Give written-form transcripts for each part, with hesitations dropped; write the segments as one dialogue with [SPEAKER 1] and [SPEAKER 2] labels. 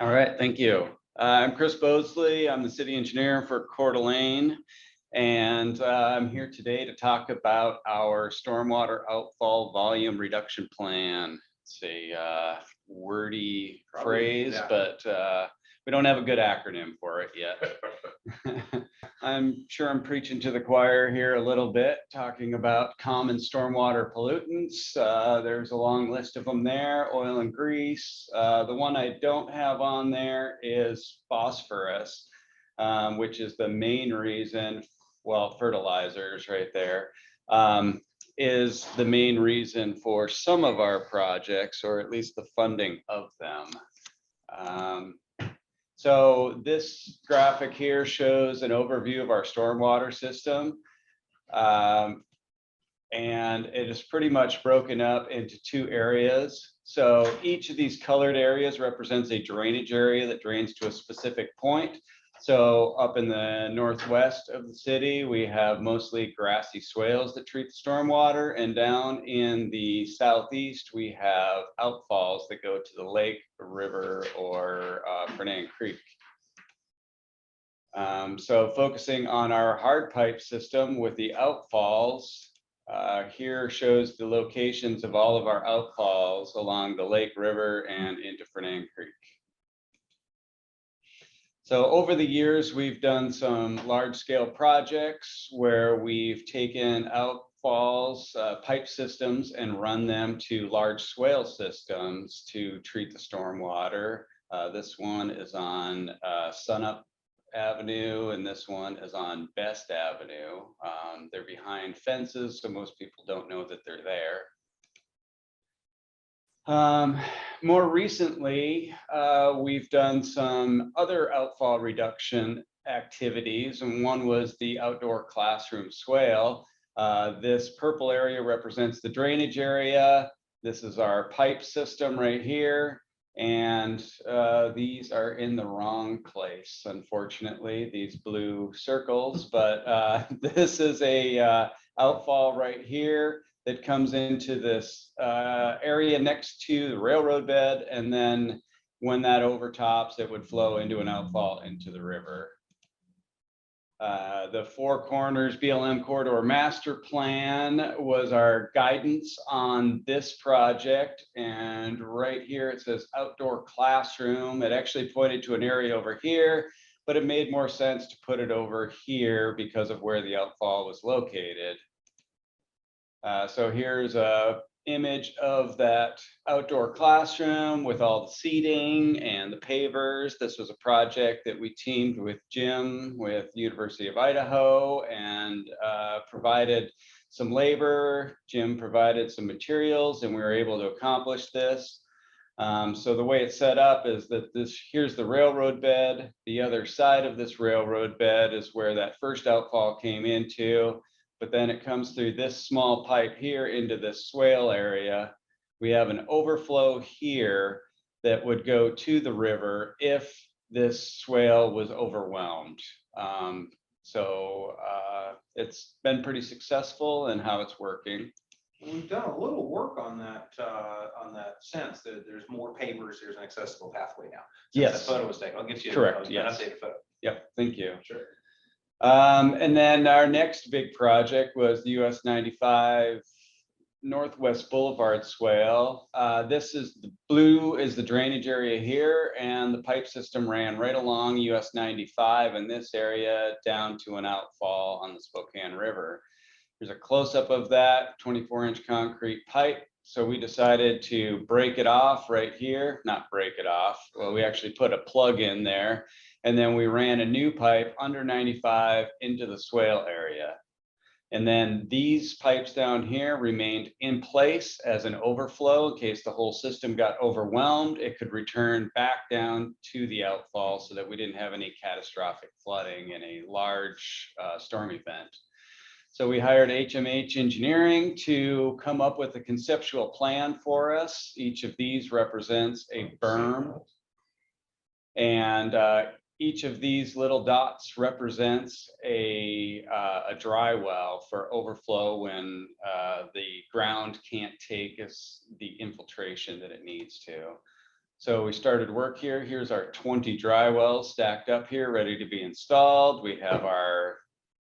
[SPEAKER 1] All right, thank you. I'm Chris Bosley. I'm the city engineer for Coeur d'Alene, and I'm here today to talk about our stormwater outfall volume reduction plan. It's a wordy phrase,
[SPEAKER 2] yeah.
[SPEAKER 1] but we don't have a good acronym for it yet. I'm sure I'm preaching to the choir here a little bit, talking about common stormwater pollutants. There's a long list of them there, oil and grease. The one I don't have on there is phosphorus, which is the main reason, well, fertilizers right there, is the main reason for some of our projects, or at least the funding of them. So this graphic here shows an overview of our stormwater system. And it is pretty much broken up into two areas. So each of these colored areas represents a drainage area that drains to a specific point. So up in the northwest of the city, we have mostly grassy swales that treat the stormwater, and down in the southeast, we have outfalls that go to the lake, river, or Fernand Creek. So focusing on our hard pipe system with the outfalls, here shows the locations of all of our outfalls along the lake, river, and into Fernand Creek. So over the years, we've done some large scale projects where we've taken outfalls, pipe systems, and run them to large swale systems to treat the stormwater. This one is on Sunup Avenue, and this one is on Best Avenue. They're behind fences, so most people don't know that they're there. More recently, we've done some other outfall reduction activities, and one was the outdoor classroom swale. This purple area represents the drainage area. This is our pipe system right here. And these are in the wrong place, unfortunately, these blue circles, but this is a outfall right here that comes into this area next to the railroad bed, and then when that overtops, it would flow into an outfall into the river. The Four Corners BLM Corridor Master Plan was our guidance on this project, and right here it says outdoor classroom. It actually pointed to an area over here, but it made more sense to put it over here because of where the outfall was located. So here's a image of that outdoor classroom with all the seating and the pavers. This was a project that we teamed with Jim with University of Idaho, and provided some labor. Jim provided some materials, and we were able to accomplish this. So the way it's set up is that here's the railroad bed. The other side of this railroad bed is where that first outfall came into. But then it comes through this small pipe here into this swale area. We have an overflow here that would go to the river if this swale was overwhelmed. So it's been pretty successful in how it's working.
[SPEAKER 2] We've done a little work on that sense that there's more pavers, there's an accessible pathway now.
[SPEAKER 1] Yes.
[SPEAKER 2] That photo was taken. I'll get you
[SPEAKER 1] correct.
[SPEAKER 2] an
[SPEAKER 1] Yes.
[SPEAKER 2] updated photo.
[SPEAKER 1] Yep. Thank you.
[SPEAKER 2] Sure.
[SPEAKER 1] And then our next big project was the US 95 Northwest Boulevard swale. This is the blue is the drainage area here, and the pipe system ran right along US 95 in this area down to an outfall on the Spokane River. There's a close-up of that 24-inch concrete pipe. So we decided to break it off right here, not break it off. Well, we actually put a plug in there, and then we ran a new pipe under 95 into the swale area. And then these pipes down here remained in place as an overflow in case the whole system got overwhelmed. It could return back down to the outfall so that we didn't have any catastrophic flooding in a large storm event. So we hired HMH Engineering to come up with a conceptual plan for us. Each of these represents a berm, and each of these little dots represents a dry well for overflow when the ground can't take the infiltration that it needs to. So we started work here. Here's our 20 dry wells stacked up here, ready to be installed. We have our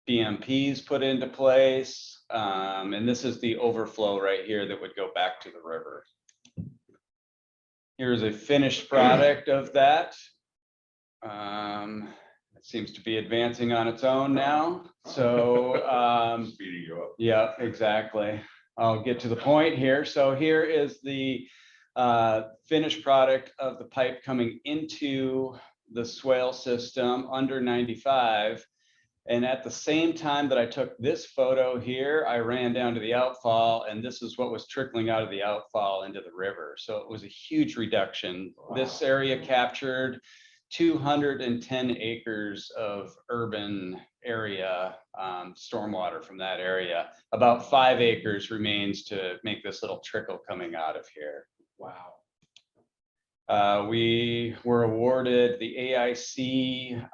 [SPEAKER 1] BMPs put into place. And this is the overflow right here that would go back to the river. Here's a finished product of that. It seems to be advancing on its own now. So
[SPEAKER 3] Speeding you up.
[SPEAKER 1] yeah, exactly. I'll get to the point here. So here is the finished product of the pipe coming into the swale system under 95. And at the same time that I took this photo here, I ran down to the outfall, and this is what was trickling out of the outfall into the river. So it was a huge reduction. Wow. This area captured 210 acres of urban area stormwater from that area. About 5 acres remains to make this little trickle coming out of here.
[SPEAKER 2] Wow.
[SPEAKER 1] We were awarded the AIC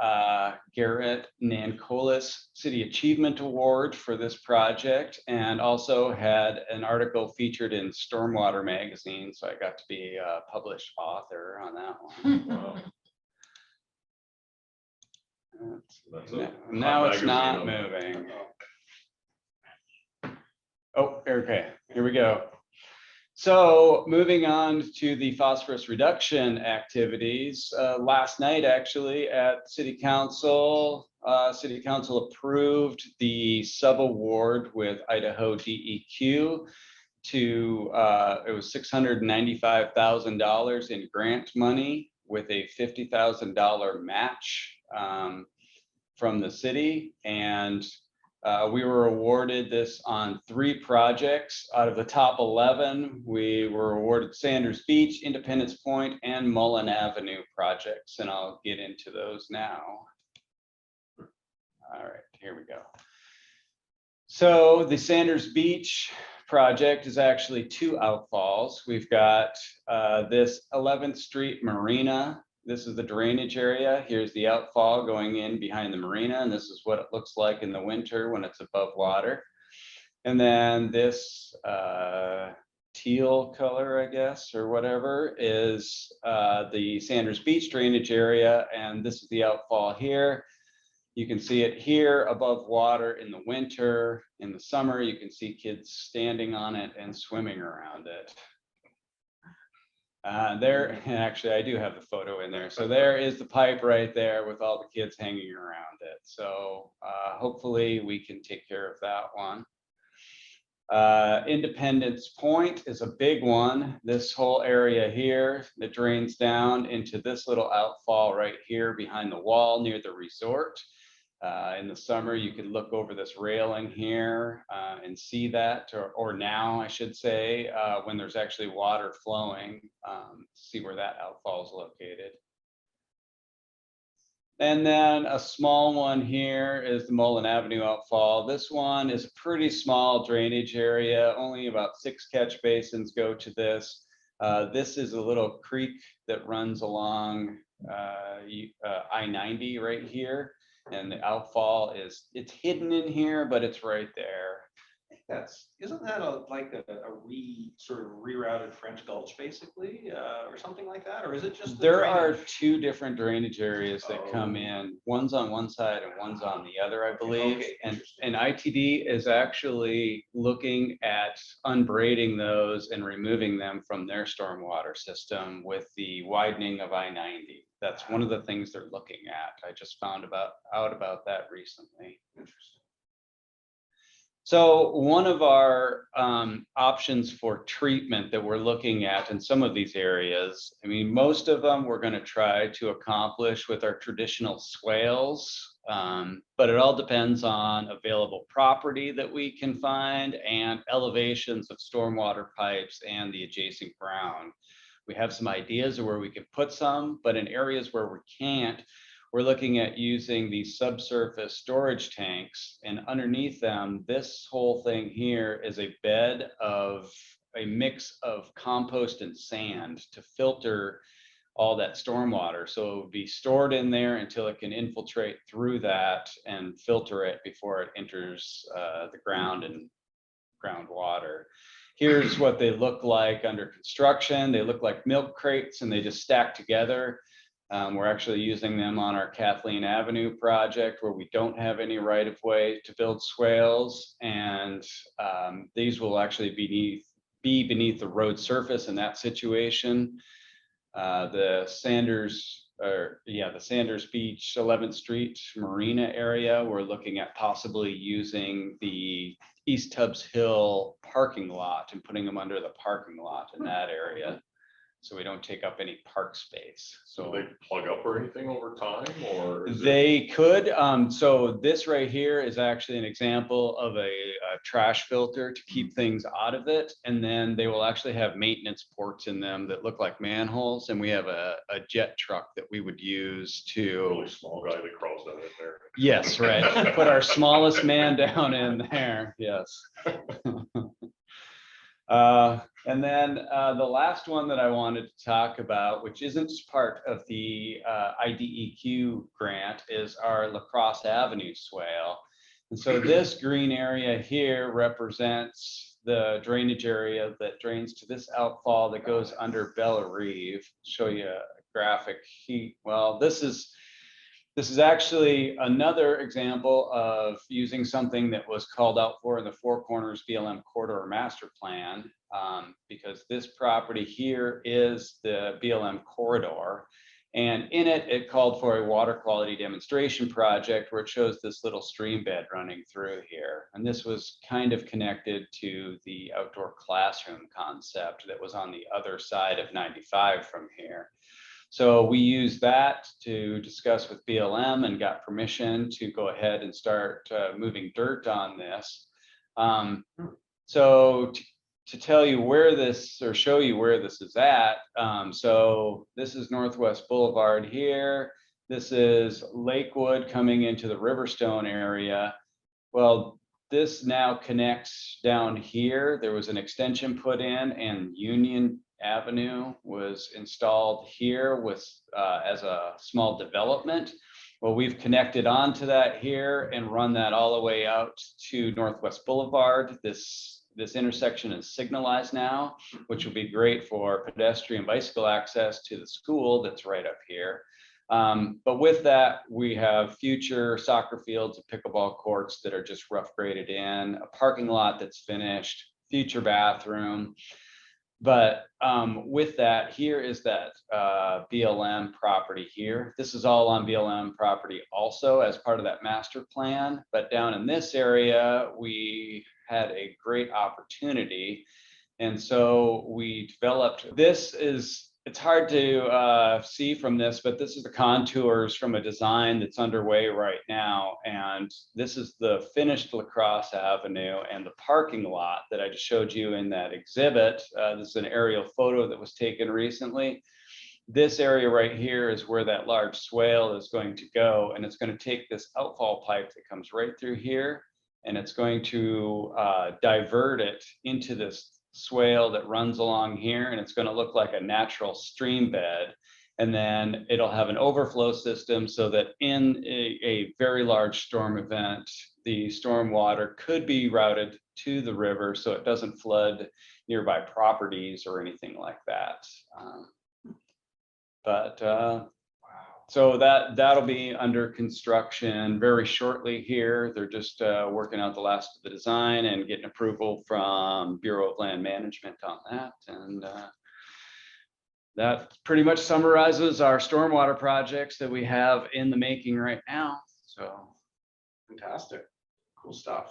[SPEAKER 1] Garrett Nancolis City Achievement Award for this project, and also had an article featured in Stormwater magazine. So I got to be a published author on that one.
[SPEAKER 3] Wow.
[SPEAKER 1] Now it's not moving. Oh, okay, here we go. So moving on to the phosphorus reduction activities, last night actually at City Council approved the sub-award with Idaho DEQ to, it was $695,000 in grant money with a $50,000 match from the city. And we were awarded this on 3 projects. Out of the top 11, we were awarded Sanders Beach, Independence Point, and Mullen Avenue projects, and I'll get into those now. All right, here we go. So the Sanders Beach project is actually 2 outfalls. We've got this 11th Street Marina. This is the drainage area. Here's the outfall going in behind the marina, and this is what it looks like in the winter when it's above water. And then this teal color, I guess, or whatever, is the Sanders Beach drainage area, and this is the outfall here. You can see it here above water in the winter. In the summer, you can see kids standing on it and swimming around it. There, actually, I do have the photo in there. So there is the pipe right there with all the kids hanging around it. So hopefully we can take care of that one. Independence Point is a big one. This whole area here that drains down into this little outfall right here behind the wall near the resort. In the summer, you could look over this railing here and see that, or now I should say, when there's actually water flowing, see where that outfall is located. And then a small one here is the Mullen Avenue outfall. This one is a pretty small drainage area. Only about 6 catch basins go to this. This is a little creek that runs along I-90 right here. And the outfall it's hidden in here, but it's right there.
[SPEAKER 2] Isn't that like a sort of rerouted French Gulch basically, or something like that? Or is it just
[SPEAKER 1] there are 2 different drainage areas that come in. One's on one side and one's on the other, I believe.
[SPEAKER 2] Okay,
[SPEAKER 1] and ITD is actually looking at unbraiding those and removing them from their stormwater system with the widening of I-90. That's one of the things they're looking at. I just found out about that recently.
[SPEAKER 2] Interesting.
[SPEAKER 1] So one of our options for treatment that we're looking at in some of these areas, I mean, most of them we're going to try to accomplish with our traditional swales, but it all depends on available property that we can find and elevations of stormwater pipes and the adjacent ground. We have some ideas of where we could put some, but in areas where we can't, we're looking at using these subsurface storage tanks, and underneath them, this whole thing here is a bed of a mix of compost and sand to filter all that stormwater. So it would be stored in there until it can infiltrate through that and filter it before it enters the ground and groundwater. here's what they look like under construction. They look like milk crates and they just stack together. We're actually using them on our Kathleen Avenue project where we don't have any right of way to build swales. And these will actually be beneath the road surface in that situation. The Sanders Beach 11th Street Marina area, we're looking at possibly using the East Tubbs Hill parking lot and putting them under the parking lot in that area, so we don't take up any park space.
[SPEAKER 3] So they plug up or anything over time, or
[SPEAKER 1] they could. So this right here is actually an example of a trash filter to keep things out of it. And then they will actually have maintenance ports in them that look like manholes. And we have a jet truck that we would use to.
[SPEAKER 3] really small guy that crawls down in there.
[SPEAKER 1] Yes, right. Put our smallest man down in there. Yes. And then the last one that I wanted to talk about, which isn't part of the IDEQ grant, is our La Crosse Avenue swale. And so this green area here represents the drainage area that drains to this outfall that goes under Bella Reeve. Show you a graphic. Well, this is actually another example of using something that was called out for in the Four Corners BLM Corridor Master Plan, because this property here is the BLM corridor. And in it, it called for a water quality demonstration project where it shows this little stream bed running through here. And this was kind of connected to the outdoor classroom concept that was on the other side of 95 from here. So we used that to discuss with BLM and got permission to go ahead and start moving dirt on this. So to tell you where this, or show you where this is at. So this is Northwest Boulevard here. This is Lakewood coming into the Riverstone area. Well, this now connects down here. There was an extension put in, and Union Avenue was installed here with as a small development. Well, we've connected onto that here and run that all the way out to Northwest Boulevard. This intersection is signalized now, which will be great for pedestrian bicycle access to the school that's right up here. But with that, we have future soccer fields, pickleball courts that are just rough graded in, a parking lot that's finished, future bathroom. But with that, here is that BLM property here. This is all on BLM property also as part of that master plan. But down in this area, we had a great opportunity. And so we developed, it's hard to see from this, but this is the contours from a design that's underway right now. And this is the finished La Crosse Avenue and the parking lot that I just showed you in that exhibit. This is an aerial photo that was taken recently. This area right here is where that large swale is going to go. And it's going to take this outfall pipe that comes right through here, and it's going to divert it into this swale that runs along here, and it's going to look like a natural stream bed. And then it'll have an overflow system so that in a very large storm event, the storm water could be routed to the river so it doesn't flood nearby properties or anything like that. So that'll be under construction very shortly here. They're just working out the last of the design and getting approval from Bureau of Land Management on that. And that pretty much summarizes our stormwater projects that we have in the making right now. So
[SPEAKER 2] Fantastic, cool stuff.